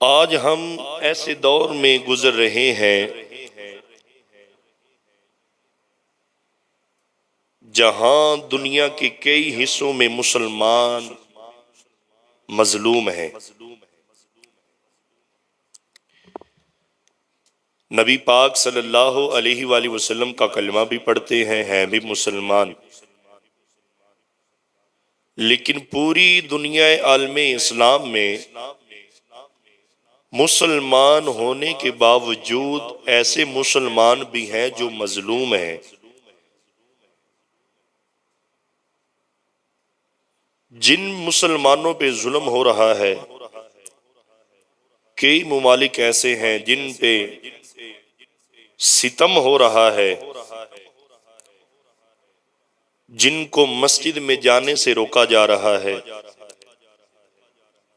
آج ہم ایسے دور میں گزر رہے ہیں جہاں دنیا کے کئی حصوں میں مسلمان مظلوم ہیں۔ نبی پاک صلی اللہ علیہ وآلہ وسلم کا کلمہ بھی پڑھتے ہیں بھی مسلمان، لیکن پوری دنیا عالم اسلام میں مسلمان ہونے کے باوجود ایسے مسلمان بھی ہیں جو مظلوم ہیں۔ جن مسلمانوں پہ ظلم ہو رہا ہے، کئی ممالک ایسے ہیں جن پہ ستم ہو رہا ہے، جن کو مسجد میں جانے سے روکا جا رہا ہے،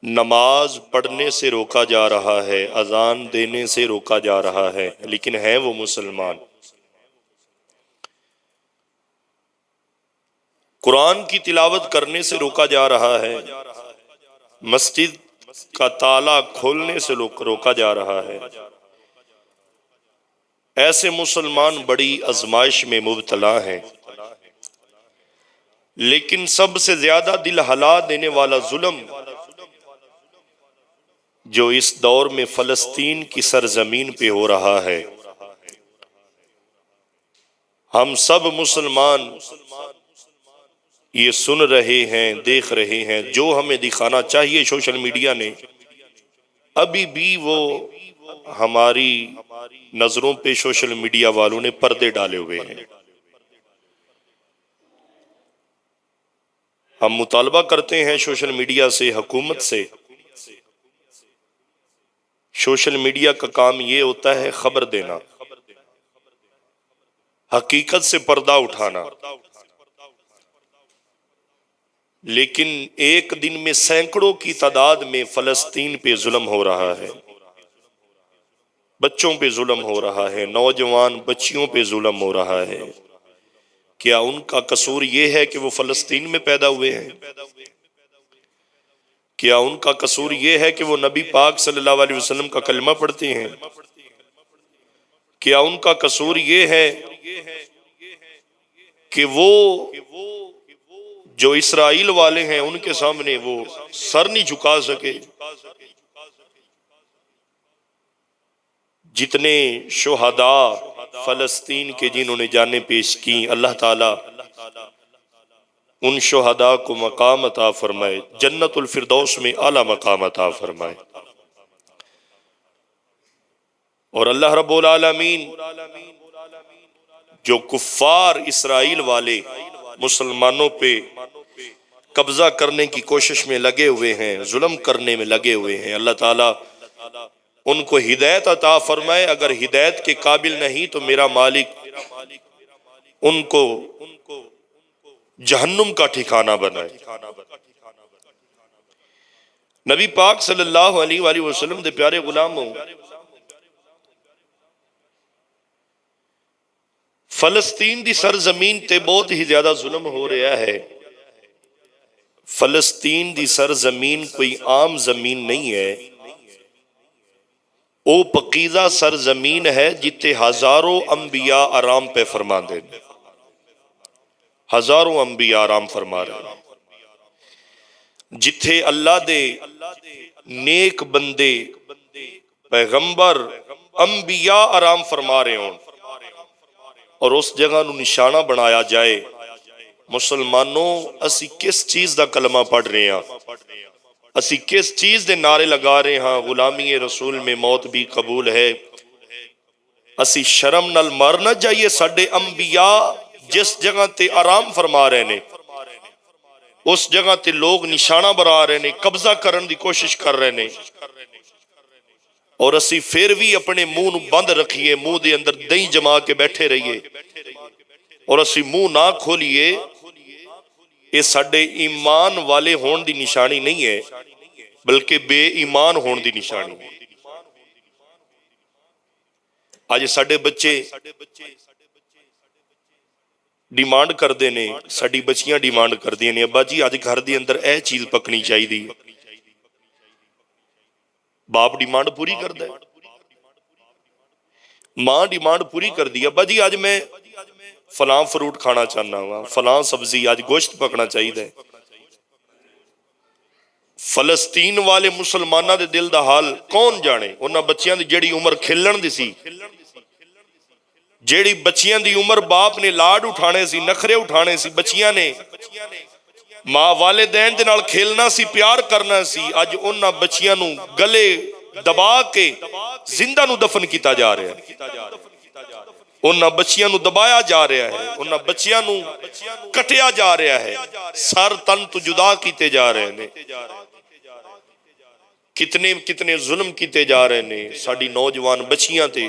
نماز پڑھنے سے روکا جا رہا ہے، اذان دینے سے روکا جا رہا ہے، لیکن ہیں وہ مسلمان۔ قرآن کی تلاوت کرنے سے روکا جا رہا ہے، مسجد کا تالا کھولنے سے روکا جا رہا ہے۔ ایسے مسلمان بڑی آزمائش میں مبتلا ہیں، لیکن سب سے زیادہ دل ہلا دینے والا ظلم جو اس دور میں فلسطین کی سرزمین پہ ہو رہا ہے۔ ہم سب مسلمان یہ سن رہے ہیں، دیکھ رہے ہیں، جو ہمیں دکھانا چاہیے سوشل میڈیا نے، ابھی بھی وہ ہماری نظروں پہ سوشل میڈیا والوں نے پردے ڈالے ہوئے ہیں۔ ہم مطالبہ کرتے ہیں سوشل میڈیا سے، حکومت سے۔ سوشل میڈیا کا کام یہ ہوتا ہے خبر دینا، حقیقت سے پردہ اٹھانا، لیکن ایک دن میں سینکڑوں کی تعداد میں فلسطین پہ ظلم ہو رہا ہے، بچوں پہ ظلم ہو رہا ہے، نوجوان بچیوں پہ ظلم ہو رہا ہے۔ کیا ان کا قصور یہ ہے کہ وہ فلسطین میں پیدا ہوئے ہیں؟ کیا ان کا قصور یہ ہے کہ وہ نبی پاک صلی اللہ علیہ وسلم کا کلمہ پڑھتے ہیں؟ کیا ان کا قصور یہ ہے کہ وہ جو اسرائیل والے ہیں ان کے سامنے وہ سر نہیں جھکا سکے؟ جتنے شہداء فلسطین کے جنہوں نے جانیں پیش کی، اللہ تعالیٰ ان شہداء کو مقام عطا فرمائے، جنت الفردوس میں اعلیٰ مقام عطا فرمائے۔ اور اللہ رب العالمین جو کفار اسرائیل والے مسلمانوں پہ قبضہ کرنے کی کوشش میں لگے ہوئے ہیں، ظلم کرنے میں لگے ہوئے ہیں، اللہ تعالیٰ ان کو ہدایت عطا فرمائے۔ اگر ہدایت کے قابل نہیں تو میرا مالک ان کو جہنم کا ٹھکانہ بنائے۔ نبی پاک صلی اللہ علیہ وآلہ وسلم دے پیارے غلاموں، فلسطین دی سرزمین تے بہت ہی زیادہ ظلم ہو رہا ہے۔ فلسطین دی سرزمین کوئی عام زمین نہیں ہے، او پقیزہ سرزمین ہے جتے ہزاروں انبیاء آرام پہ فرما دے، ہزاروں انبیاء آرام فرما رہے ہیں، جتھے اللہ دے نیک بندے پیغمبر انبیاء آرام فرما رہے ہوں، اور اس جگہ نو نشانہ بنایا جائے۔ مسلمانوں، اسی کس چیز دا کلمہ پڑھ رہے ہیں؟ اسی کس چیز دے نعرے لگا رہے ہیں؟ غلامی رسول میں موت بھی قبول ہے۔ اسی شرم نال مرنا چاہیے، ساڈے انبیاء جس جگہ تے آرام فرما رہے نے اس جگہ تے لوگ نشانہ بنا رہے نے، قبضہ کرن دی کوشش کر رہے نے، اور اسی پھر بھی اپنے منہ نو بند رکھیے، منہ دے اندر دہی جما کے بیٹھے رہیے اور اسی منہ نہ کھولیے۔ یہ ساڈے ایمان والے ہون دی نشانی نہیں ہے، بلکہ بے ایمان ہون دی نشانی ہے۔ آج ساڈے بچے ڈیمانڈ کر دے نے، ساڈی بچیاں ڈیمانڈ کر دیا نے، ابا جی آج گھر دے اندر اے چیز پکنی چاہیے دی۔ باپ ڈیمانڈ پوری کر دے، ماں ڈیمانڈ پوری کر دی، ابا جی آج میں فلاں فروٹ کھانا چاہنا ہوں، فلاں سبزی، آج گوشت پکنا چاہیے۔ فلسطین والے مسلمانوں دے دل دا حال کون جانے؟ انہاں بچیاں دی جڑی عمر کھلن دی سی، جیڑی بچیاں دی عمر باپ نے لاڈ اٹھانے سی، نخرے اٹھانے سی، بچیاں نے ماں والدین دے نال کھیلنا سی، پیار کرنا سی، اج انہاں بچیاں نو گلے دبا کے زندہ نو دفن کیتا جا رہا ہے، انہاں بچیاں نو دبایا جا رہا ہے، انہاں بچیاں نو کٹیا جا رہا ہے، سر تن تو جدا کیتے جا رہے ہیں، کتنے کتنے ظلم کیتے جا رہے ہیں ساڈی نوجوان بچیاں تے۔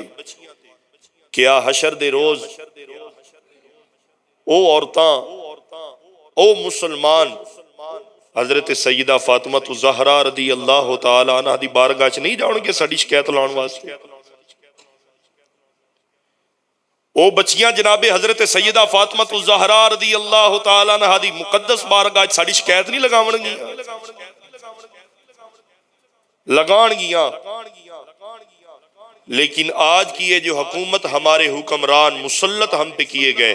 کیا حشر دے روز او عورتاں، او مسلمان حضرت سیدہ فاطمہ الزہرا رضی اللہ تعالی عنہ دی بارگاہ چ نہیں جاؤ گے ساڈی شکایت لاؤن واسطے؟ او بچیاں جناب حضرت سیدہ فاطمہ الزہرا رضی اللہ تعالی عنہ دی مقدس بارگاہ چ ساڈی شکایت نہیں لگاون گیاں؟ لگان گیاں۔ لیکن آج کی یہ جو حکومت، ہمارے حکمران مسلط ہم پہ کیے گئے،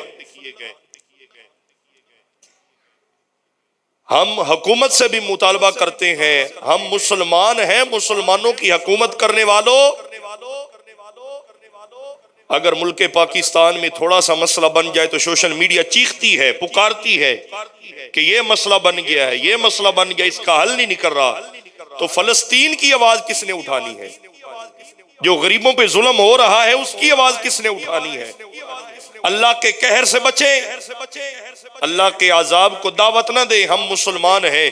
ہم حکومت سے بھی مطالبہ کرتے ہیں، ہم مسلمان ہیں، مسلمانوں کی حکومت کرنے والوں، اگر ملک پاکستان میں تھوڑا سا مسئلہ بن جائے تو سوشل میڈیا چیختی ہے، پکارتی ہے کہ یہ مسئلہ بن گیا ہے، یہ مسئلہ بن گیا، اس کا حل نہیں نکل رہا۔ تو فلسطین کی آواز کس نے اٹھانی ہے؟ جو غریبوں پہ ظلم ہو رہا ہے اس کی آواز کس نے اٹھانی ہے؟ اللہ کے قہر سے بچیں، اللہ کے عذاب کو دعوت نہ دیں۔ ہم مسلمان ہیں،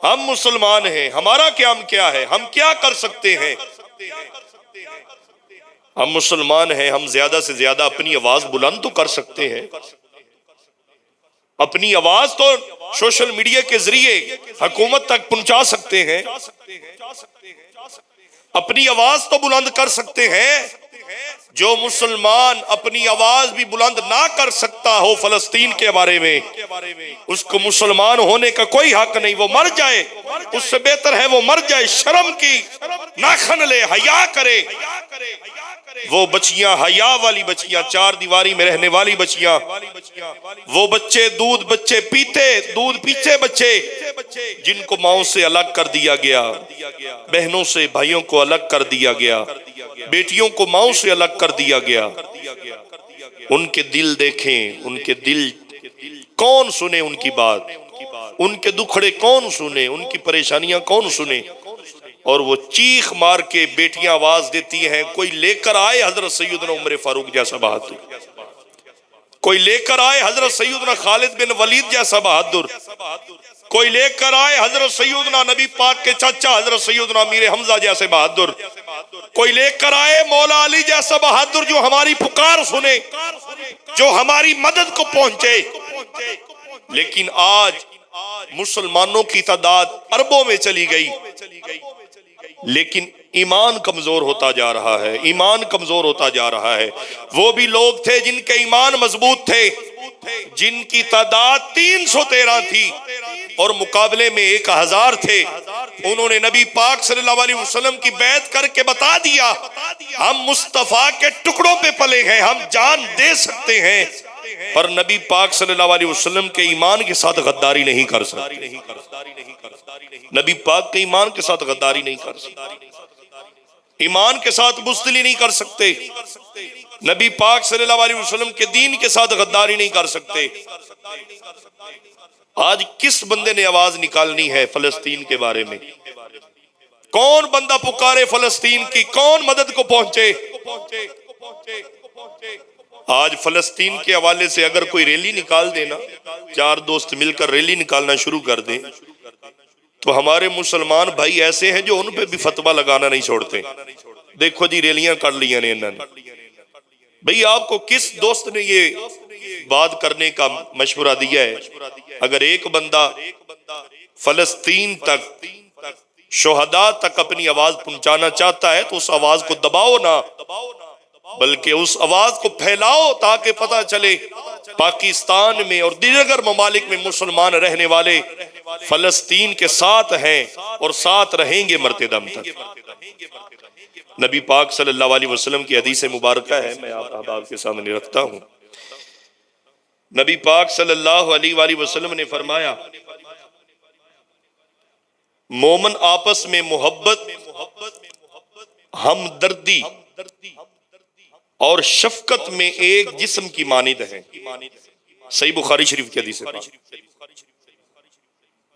ہم مسلمان ہیں، ہمارا قیام کیا ہے، ہم کیا کر سکتے ہیں؟ ہم مسلمان ہیں، ہم زیادہ سے زیادہ اپنی آواز بلند تو کر سکتے ہیں، اپنی آواز تو سوشل میڈیا کے ذریعے حکومت تک پہنچا سکتے ہیں، اپنی آواز تو بلند کر سکتے ہیں۔ جو مسلمان اپنی آواز بھی بلند نہ کر سکتا ہو فلسطین کے بارے میں، اس کو مسلمان ہونے کا کوئی حق نہیں، وہ مر جائے، اس سے بہتر ہے وہ مر جائے، شرم کی ناخن لے، حیا کرے۔ وہ بچیاں، حیا والی بچیاں، چار دیواری میں رہنے والی بچیاں، وہ بچے دودھ بچے پیتے، دودھ پیتے بچے جن کو ماؤں سے الگ کر دیا گیا، بہنوں سے بھائیوں کو الگ کر دیا گیا، بیٹیوں کو ماؤں سے الگ کر دیا گیا، ان کے دل دیکھیں، ان کے دل کون سنے ان کی بات، ان کے دکھڑے کون سنے، ان کی پریشانیاں کون سنے؟ اور وہ چیخ مار کے بیٹیاں آواز دیتی ہیں، کوئی لے کر آئے حضرت سیدنا عمر فاروق جیسا بہادر، کوئی لے کر آئے حضرت سیدنا خالد بن ولید جیسا بہادر، کوئی لے کر آئے حضرت سیدنا نبی پاک کے چچا حضرت سیدنا امیر حمزہ جیسے بہادر، کوئی لے کر آئے مولا علی جیسا بہادر جو ہماری پکار سنے، جو ہماری مدد کو پہنچے۔ لیکن آج مسلمانوں کی تعداد اربوں میں چلی گئی، لیکن ایمان کمزور ہوتا جا رہا ہے، ایمان کمزور ہوتا جا رہا ہے۔ وہ بھی لوگ تھے جن کے ایمان مضبوط تھے، جن کی تعداد 313 تھی اور مقابلے میں 1000 تھے، انہوں نے نبی پاک صلی اللہ علیہ وسلم کی بیعت کر کے بتا دیا، ہم مصطفیٰ کے ٹکڑوں پہ پلے ہیں، ہم جان دے سکتے ہیں، پر نبی پاک صلی اللہ علیہ وسلم کے ایمان کے ساتھ غداری نہیں کر سکتے، نبی پاک کے ایمان کے ساتھ غداری نہیں کر سکتے، ایمان کے ساتھ بزدلی نہیں کر سکتے، نبی پاک صلی اللہ علیہ وسلم کے دین کے ساتھ غداری نہیں کر سکتے۔ آج کس بندے نے آواز نکالنی ہے فلسطین کے بارے میں؟ کون بندہ پکارے فلسطین کی، کون مدد کو پہنچے؟ آج فلسطین کے حوالے سے اگر کوئی ریلی نکال دے نا، چار دوست مل کر ریلی نکالنا شروع کر دیں، تو ہمارے مسلمان بھائی ایسے ہیں جو ان پہ بھی فتویٰ لگانا نہیں چھوڑتے۔ دیکھو جی ریلیاں کر لیا نے انہوں نے، بھئی آپ کو کس دوست نے یہ بات کرنے کا مشورہ دیا ہے؟ اگر ایک بندہ فلسطین تک، شہداء تک اپنی آواز پہنچانا چاہتا ہے تو اس آواز کو دباؤ نہ، بلکہ اس آواز کو پھیلاؤ تاکہ پتہ چلے پاکستان میں اور دیگر ممالک میں مسلمان رہنے والے فلسطین کے ساتھ ہیں اور ساتھ رہیں گے مرتے دم تک۔ نبی پاک صلی اللہ علیہ وسلم کی حدیث مبارکہ ہے، میں آپ کے سامنے رکھتا ہوں۔ نبی پاک صلی اللہ علیہ وآلہ وسلم نے فرمایا، مومن آپس میں محبت، ہمدردی اور شفقت میں ایک جسم کی مانند ہے۔ صحیح بخاری شریف کی حدیث ہے۔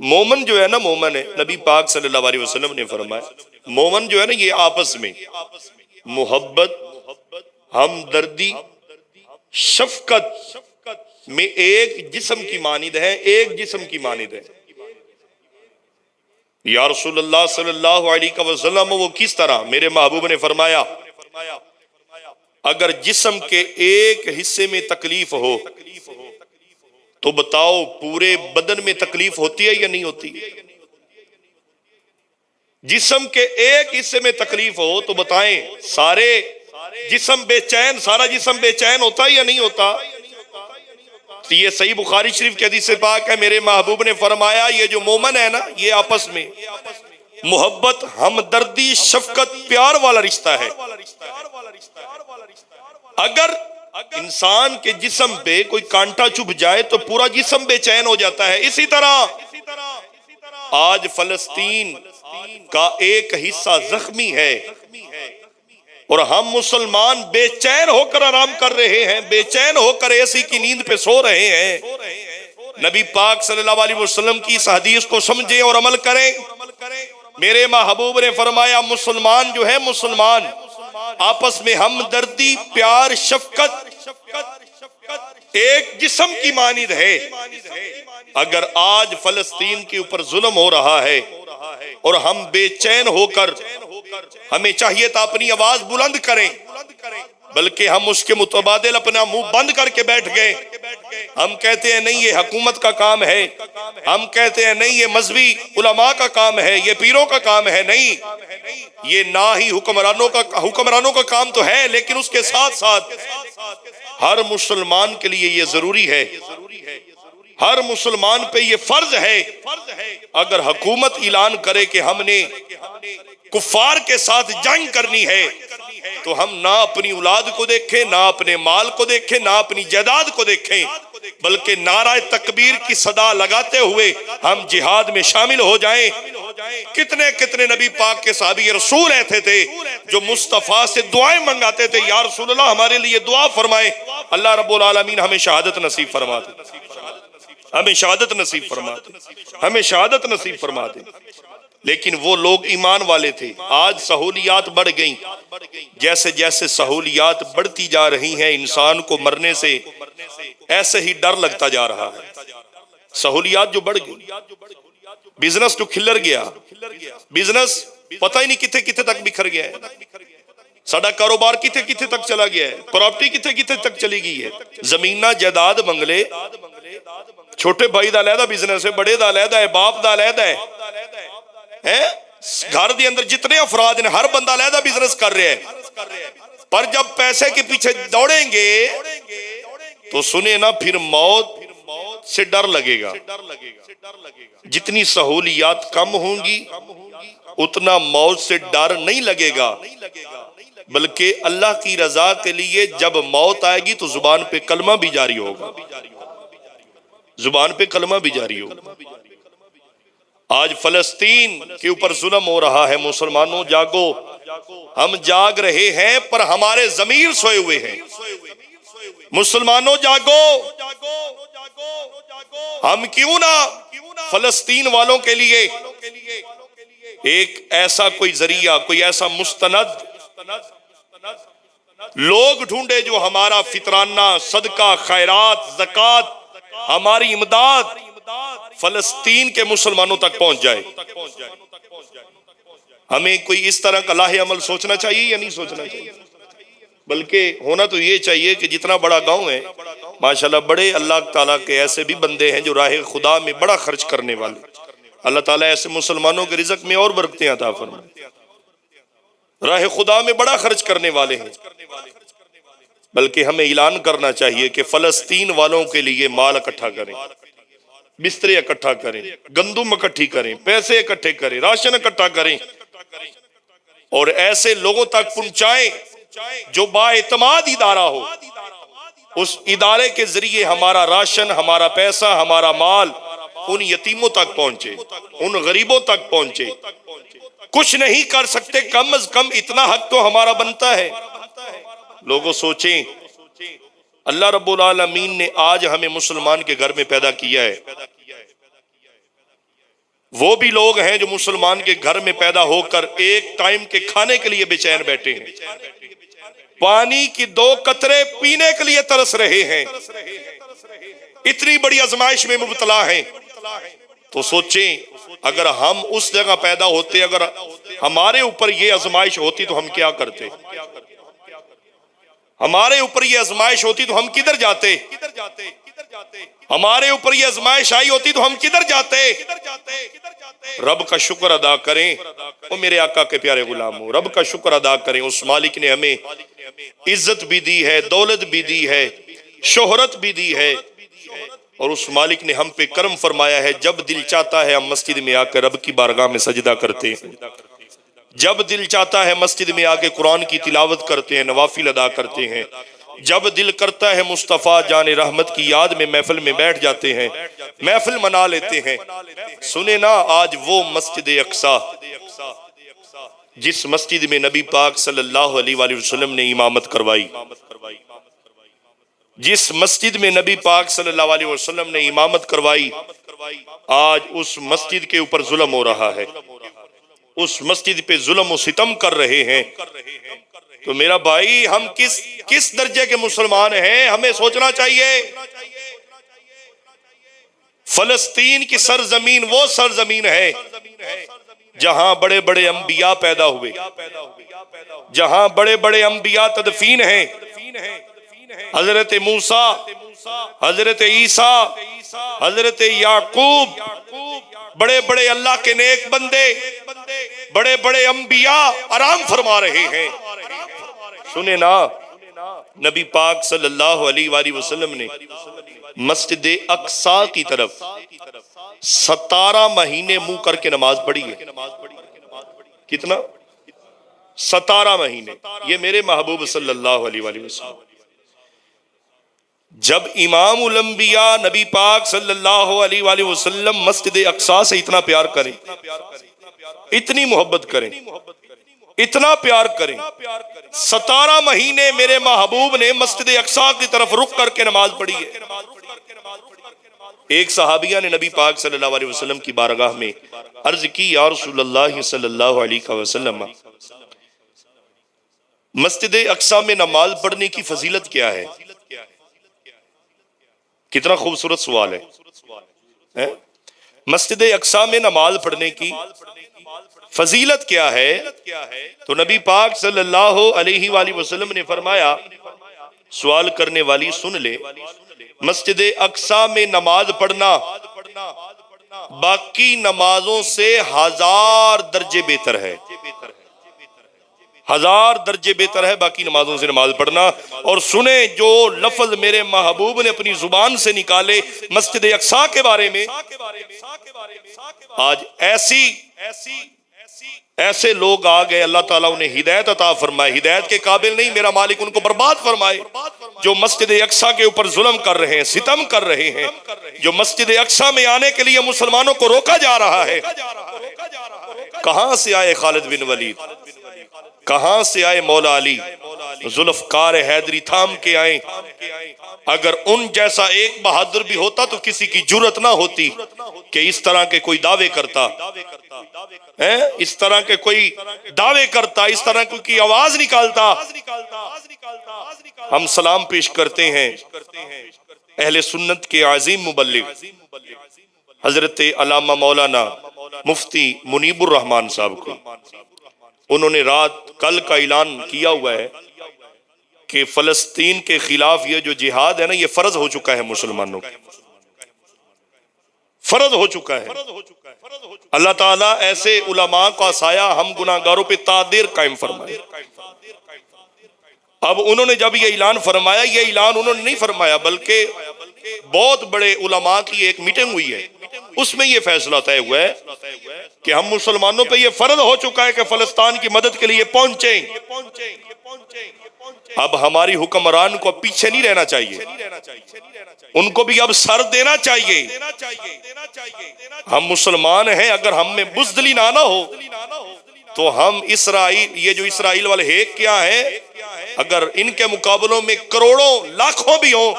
مومن جو ہے نا، مومن ہے، نبی پاک صلی اللہ علیہ وسلم نے فرمایا مومن جو ہے نا یہ آپس میں محبت، ہمدردی، شفقت میں ایک جسم کی مانند ہے، ایک جسم کی مانند ہے۔ یا رسول اللہ صلی اللہ علیہ وسلم وہ کس طرح؟ میرے محبوب نے فرمایا، اگر جسم کے ایک حصے میں تکلیف ہو تو بتاؤ پورے بدن میں تکلیف ہوتی ہے یا نہیں ہوتی؟ جسم کے ایک حصے میں تکلیف ہو تو بتائیں سارے جسم بے چین، سارا جسم بے چین ہوتا ہے یا نہیں ہوتا؟ یہ صحیح بخاری شریف کی حدیث پاک ہے۔ میرے محبوب نے فرمایا یہ جو مومن ہے نا، یہ آپس میں محبت، ہمدردی، شفقت، پیار والا رشتہ ہے۔ اگر انسان کے جسم پہ کوئی کانٹا چبھ جائے تو پورا جسم بے چین ہو جاتا ہے۔ اسی طرح آج فلسطین کا ایک حصہ زخمی ہے اور ہم مسلمان بے چین ہو کر آرام کر رہے ہیں، بے چین ہو کر ایسی کی نیند پہ سو رہے ہیں۔ نبی پاک صلی اللہ علیہ وسلم کی اس حدیث کو سمجھیں اور عمل کریں۔ میرے محبوب نے فرمایا مسلمان جو ہے، مسلمان آپس میں ہمدردی، پیار، شفقت ایک جسم کی مانند ہے۔ اگر آج فلسطین کے اوپر ظلم ہو رہا ہے اور ہم بے چین ہو کر، ہمیں چاہیے تھا اپنی آواز بلند کریں، بلکہ ہم اس کے متبادل اپنا منہ بند کر کے بیٹھ گئے۔ ہم کہتے ہیں نہیں یہ حکومت کا کام ہے، ہم کہتے ہیں نہیں یہ مذہبی علماء کا کام ہے، یہ پیروں کا کام ہے۔ نہیں، یہ نہ ہی حکمرانوں کا کام تو ہے، لیکن اس کے ساتھ ساتھ ہر مسلمان کے لیے یہ ضروری ہے، ہر مسلمان پہ یہ فرض ہے، اگر حکومت اعلان کرے کہ ہم نے کفار کے ساتھ جنگ کرنی ہے تو ہم نہ اپنی اولاد کو دیکھیں، نہ اپنے مال کو دیکھیں، نہ اپنی جائیداد کو دیکھیں، بلکہ نعرہ تکبیر کی صدا لگاتے ہوئے ہم جہاد میں شامل ہو جائیں۔ کتنے کتنے نبی پاک کے صحابی رسول ایسے تھے جو مصطفیٰ سے دعائیں منگاتے تھے، یا رسول اللہ ہمارے لیے دعا فرمائیں، اللہ رب العالمین ہمیں شہادت نصیب فرما دے، ہمیں شہادت نصیب فرما دے، ہمیں شہادت نصیب فرما دے۔ لیکن وہ لوگ ایمان والے تھے۔ آج سہولیات بڑھ گئیں، جیسے جیسے سہولیات بڑھتی جا رہی ہیں انسان کو مرنے سے ایسے ہی ڈر لگتا جا رہا ہے۔ سہولیات جو بڑھ گئی، بزنس تو کھلر گیا، بزنس پتہ ہی نہیں کتنے کتنے تک بکھر گیا ہے، ساڈا کاروبار کتنے کتنے تک چلا گیا ہے، پراپرٹی کتنے کتنے تک چلی گئی ہے، زمیناں جائیداد بنگلے، چھوٹے بھائی دا علیحدہ بزنس ہے، بڑے دا علیحدہ ہے، باپ دا علیحدہ ہے، گھر دے اندر جتنے افراد ہیں ہر بندہ علیحدہ بزنس کر رہے ہیں، پر جب پیسے کے پیچھے دوڑیں گے تو سنیں نا پھر موت سے ڈر لگے گا۔ جتنی سہولیات کم ہوں گی اتنا موت سے ڈر نہیں لگے گا، بلکہ اللہ کی رضا کے لیے جب موت آئے گی تو زبان پہ کلمہ بھی جاری ہوگا، زبان پہ کلمہ بھی جاری ہوگا۔ آج فلسطین کے اوپر ظلم ہو رہا ہے، مسلمانوں جاگو، ہم جاگ رہے ہیں پر ہمارے ضمیر سوئے ہوئے ہیں۔ مسلمانوں جاگو، ہم کیوں نہ فلسطین والوں کے لیے ایک ایسا کوئی ذریعہ، کوئی ایسا مستند لوگ ڈھونڈے جو ہمارا فطرانہ، صدقہ، خیرات، زکوٰۃ، ہماری امداد فلسطین کے مسلمانوں تک پہنچ جائے۔ ہمیں کوئی اس طرح کا لاہ عمل سوچنا چاہیے یا نہیں سوچنا چاہیے؟ بلکہ ہونا تو یہ چاہیے کہ جتنا بڑا گاؤں ہے ماشاءاللہ بڑے اللہ تعالیٰ کے ایسے بھی بندے ہیں جو راہ خدا میں بڑا خرچ کرنے والے، اللہ تعالیٰ ایسے مسلمانوں کے رزق میں اور برکتیں عطا فرمائے، راہ خدا میں بڑا خرچ کرنے والے ہیں۔ بلکہ ہمیں اعلان کرنا چاہیے کہ فلسطین والوں کے لیے مال اکٹھا کریں، بسترے اکٹھا کریں، گندم اکٹھی کریں، پیسے اکٹھے کریں، راشن اکٹھا کریں، اور ایسے لوگوں تک پہنچائیں جو با اعتماد ادارہ ہو، اس ادارے کے ذریعے ہمارا راشن، ہمارا پیسہ، ہمارا مال ان یتیموں تک پہنچے، ان غریبوں تک پہنچے۔ کچھ نہیں کر سکتے، کم از کم اتنا حق تو ہمارا بنتا ہے۔ لوگوں سوچیں، اللہ رب العالمین نے آج ہمیں مسلمان کے گھر میں پیدا کیا ہے، وہ بھی لوگ ہیں جو مسلمان کے گھر میں پیدا ہو کر ایک ٹائم کے کھانے کے لیے بے چین بیٹھے ہیں، پانی کی 2 قطرے پینے کے لیے ترس رہے ہیں، اتنی بڑی آزمائش میں مبتلا ہیں۔ تو سوچیں، اگر ہم اس جگہ پیدا ہوتے، اگر ہمارے اوپر یہ آزمائش ہوتی تو ہم کیا کرتے؟ ہمارے اوپر یہ آزمائش ہوتی تو ہم کدھر جاتے؟ ہمارے اوپر یہ آزمائش آئی ہوتی تو ہم کدھر جاتے؟ رب کا شکر ادا کریں، وہ میرے آقا کے پیارے غلاموں، رب کا شکر ادا کریں، اس مالک نے ہمیں عزت بھی دی ہے، دولت بھی دی ہے، شہرت بھی دی ہے، اور اس مالک نے ہم پہ کرم فرمایا ہے۔ جب دل چاہتا ہے ہم مسجد میں آ کر رب کی بارگاہ میں سجدہ کرتے ہیں، جب دل چاہتا ہے مسجد میں آ کے قرآن کی تلاوت کرتے ہیں، نوافل ادا کرتے ہیں، جب دل کرتا ہے مصطفیٰ جان رحمت کی یاد میں محفل میں بیٹھ جاتے ہیں، محفل منا لیتے ہیں۔ سنیں نا، آج وہ مسجد اقصی جس مسجد میں نبی پاک صلی اللہ علیہ وآلہ وسلم نے امامت کروائی، جس مسجد میں نبی پاک صلی اللہ علیہ وسلم نے امامت کروائی، آج اس مسجد کے اوپر ظلم ہو رہا ہے، اس مسجد پہ ظلم و ستم کر رہے ہیں۔ تو میرا بھائی، ہم کس درجے کے مسلمان ہیں؟ ہمیں سوچنا چاہیے۔ فلسطین کی سرزمین وہ سرزمین ہے جہاں بڑے بڑے انبیاء پیدا ہوئے، جہاں بڑے بڑے انبیاء تدفین ہیں، حضرت موسیٰ، حضرت عیسیٰ، حضرت یعقوب، بڑے بڑے اللہ کے نیک بندے، بڑے بڑے انبیاء آرام فرما رہے ہیں۔ سنیں نا، نبی پاک صلی اللہ علیہ وآلہ وسلم نے مسجد اقصی کی طرف 17 مہینے منہ کر کے نماز پڑھی ہے۔ کتنا؟ 17 مہینے۔ یہ میرے محبوب صلی اللہ علیہ وآلہ وسلم، جب امام الانبیاء نبی پاک صلی اللہ علیہ وآلہ وسلم مسجد اقصی سے اتنا پیار کریں، اتنی محبت کریں، اتنا پیار کریں، 17 مہینے میرے محبوب نے مسجد اقصی کی طرف رخ کر کے نماز پڑھی ہے۔ ایک صحابیہ نے نبی پاک صلی اللہ علیہ وسلم کی بارگاہ میں عرض کی، یا رسول اللہ صلی اللہ علیہ وسلم، مسجد اقصی میں نماز پڑھنے کی فضیلت کیا ہے؟ کتنا خوبصورت سوال ہے۔ مسجد اقصی میں نماز پڑھنے کی فضیلت کیا ہے؟ تو نبی پاک صلی اللہ علیہ وآلہ وسلم نے فرمایا، سوال کرنے والی سن لے، مسجد اقصی میں نماز پڑھنا باقی نمازوں سے 1000 درجے بہتر ہے، 1000 درجے بہتر ہے باقی نمازوں سے نماز پڑھنا۔ اور سنیں جو لفظ میرے محبوب نے اپنی زبان سے نکالے مسجد اقصی کے بارے میں، آج ایسے لوگ آ گئے، اللہ تعالیٰ انہیں ہدایت عطا فرمائے، ہدایت کے قابل نہیں، میرا مالک ان کو برباد فرمائے، جو مسجد اقصی کے اوپر ظلم کر رہے ہیں، ستم کر رہے ہیں، جو مسجد اقصی میں آنے کے لیے مسلمانوں کو روکا جا رہا ہے۔ کہاں سے آئے خالد بن ولید، کہاں سے آئے مولا علی، ذوالفقار حیدری تھام کے آئے۔ اگر ان جیسا ایک بہادر بھی ہوتا تو کسی کی جرأت نہ ہوتی کہ اس طرح کے کوئی دعوے کرتا، اس طرح کے کوئی دعوے کرتا، اس طرح کی آواز نکالتا۔ ہم سلام پیش کرتے ہیں اہل سنت کے عظیم مبلغ حضرت علامہ مولانا مفتی منیب الرحمان صاحب کو۔ انہوں نے کل کا اعلان کیا ہوا ہے کہ فلسطین کے خلاف یہ جو جہاد ہے نا، یہ فرض ہو چکا ہے مسلمانوں کا، فرض ہو چکا ہے۔ اللہ تعالیٰ ایسے علماء کا سایہ ہم گناہگاروں پہ تا دیر قائم فرمائے۔ اب انہوں نے جب یہ اعلان فرمایا، یہ اعلان انہوں نے نہیں فرمایا بلکہ بہت بڑے علماء کی ایک میٹنگ ہوئی ہے، اس میں یہ فیصلہ طے ہوا ہے کہ ہم مسلمانوں پہ یہ فرض ہو چکا ہے کہ فلسطین کی مدد کے لیے پہنچیں۔ اب ہماری حکمران کو پیچھے نہیں رہنا چاہیے، ان کو بھی اب سر دینا چاہیے۔ ہم مسلمان ہیں، اگر ہم میں بزدلی نہ ہو تو ہم اسرائیل، یہ جو اسرائیل والے ہیں کیا ہیں، اگر ان کے مقابلوں میں کروڑوں لاکھوں بھی ہوں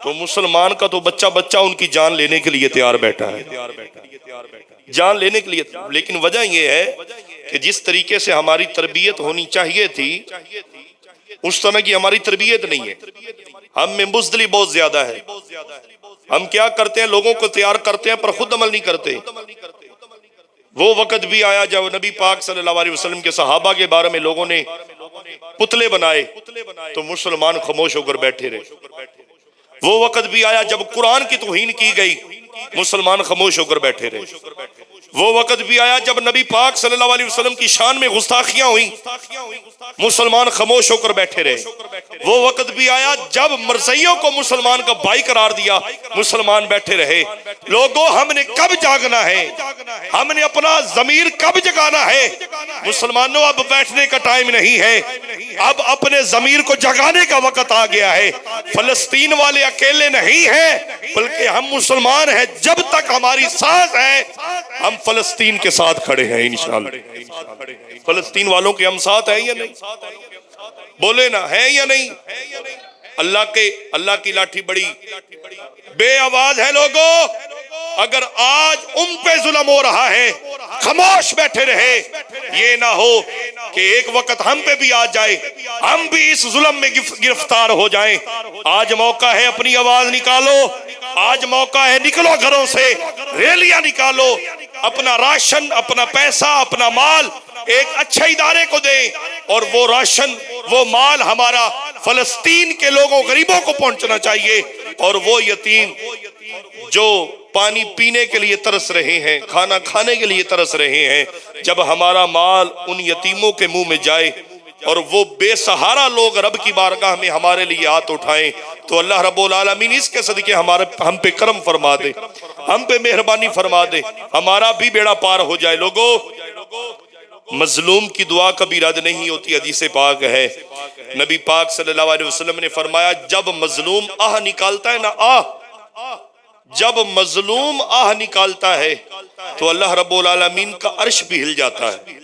تو مسلمان کا تو بچہ بچہ ان کی جان لینے کے لیے تیار بیٹھا ہے، جان لینے کے لیے۔ لیکن وجہ یہ ہے کہ جس طریقے سے ہماری تربیت ہونی چاہیے تھی اس طرح کی ہماری تربیت نہیں ہے، ہم میں بزدلی بہت زیادہ ہے۔ ہم کیا کرتے ہیں، لوگوں کو تیار کرتے ہیں پر خود عمل نہیں کرتے۔ وہ وقت بھی آیا جب نبی پاک صلی اللہ علیہ وسلم کے صحابہ کے بارے میں لوگوں نے پتلے بنائے تو مسلمان خاموش ہو کر بیٹھے رہے۔ وہ وقت بھی آیا جب قرآن کی توہین کی گئی، مسلمان خاموش ہو کر بیٹھے رہے۔ وہ وقت بھی آیا جب نبی پاک صلی اللہ علیہ وسلم کی شان میں گستاخیاں ہوئیں، مسلمان خاموش ہو کر بیٹھے رہے۔ وہ وقت بھی آیا جب مرزائیوں کو مسلمان کا بھائی قرار دیا، مسلمان بیٹھے رہے۔ لوگوں، ہم نے کب جاگنا ہے؟ ہم نے اپنا ضمیر کب جگانا ہے؟ مسلمانوں، اب بیٹھنے کا ٹائم نہیں ہے، اب اپنے ضمیر کو جگانے کا وقت آ گیا ہے۔ فلسطین والے اکیلے نہیں ہیں بلکہ ہم مسلمان ہیں، جب تک ہماری سانس ہے ہم فلسطین کے ساتھ کھڑے ہیں انشاءاللہ۔ فلسطین والوں کے ہم ساتھ ہیں یا نہیں؟ بولے نا، ہیں یا نہیں؟ اللہ کی لاٹھی بڑی بے آواز ہے۔ لوگوں، اگر آج ان پہ ظلم ہو رہا ہے خاموش بیٹھے رہے، یہ نہ ہو کہ ایک وقت ہم پہ بھی آ جائے، ہم بھی اس ظلم میں گرفتار ہو جائیں۔ آج موقع ہے، اپنی آواز نکالو، آج موقع ہے، نکلو گھروں سے، ریلیاں نکالو، اپنا راشن، اپنا پیسہ، اپنا مال ایک اچھے ادارے کو دیں، اور وہ راشن، وہ مال ہمارا فلسطین کے لوگوں، غریبوں کو پہنچنا چاہیے۔ اور وہ یتیم جو پانی پینے کے لیے ترس رہے ہیں، کھانا کھانے کے لیے ترس رہے ہیں، جب ہمارا مال ان یتیموں کے منہ میں جائے اور وہ بے سہارا لوگ رب کی بارگاہ میں ہمارے لیے ہاتھ اٹھائیں تو اللہ رب العالمین اس کے صدقے ہم پہ کرم فرما دے، ہم پہ مہربانی فرما دے، ہمارا بھی بیڑا پار ہو جائے۔ لوگوں، مظلوم کی دعا کبھی رد نہیں ہوتی، حدیث پاک ہے۔ نبی پاک صلی اللہ علیہ وسلم نے فرمایا، جب مظلوم آہ نکالتا ہے نا، جب مظلوم آہ نکالتا ہے تو اللہ رب العالمین کا عرش بھی ہل جاتا ہے۔